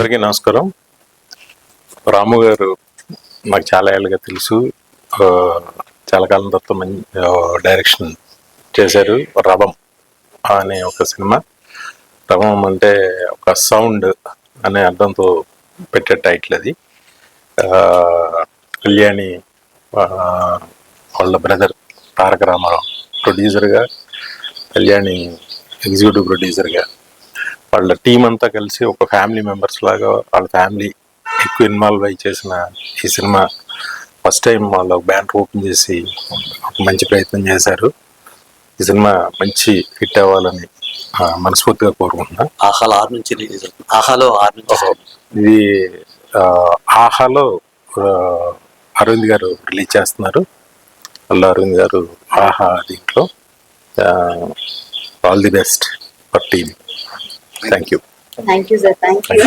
అందరికీ నమస్కారం. రాము గారు నాకు చాలా ఏళ్ళుగా తెలుసు. చాలా కాలం తర్వాత డైరెక్షన్ చేశారు. రవం అనే ఒక సినిమా. రవం అంటే ఒక సౌండ్ అనే అర్థంతో పెట్టే టైటిల్ అది. కళ్యాణి వాళ్ళ బ్రదర్ తారక రామారావు ప్రొడ్యూసర్గా, కళ్యాణి ఎగ్జిక్యూటివ్ ప్రొడ్యూసర్గా వాళ్ళ టీం అంతా కలిసి ఒక ఫ్యామిలీ మెంబర్స్ లాగా వాళ్ళ ఫ్యామిలీ ఎక్కువ ఇన్వాల్వ్ అయ్యి చేసిన ఈ సినిమా ఫస్ట్ టైం వాళ్ళ బ్యానర్ ఓపెన్ చేసి ఒక మంచి ప్రయత్నం చేశారు. ఈ సినిమా మంచి హిట్ అవ్వాలని మనస్ఫూర్తిగా కోరుకుంటున్నా. ఇది ఆహాలో అరవింద్ గారు రిలీజ్ చేస్తున్నారు. అరవింద్ గారు ఆహా దీంట్లో all the best for team. Thank you. Thank you, sir. Thank you.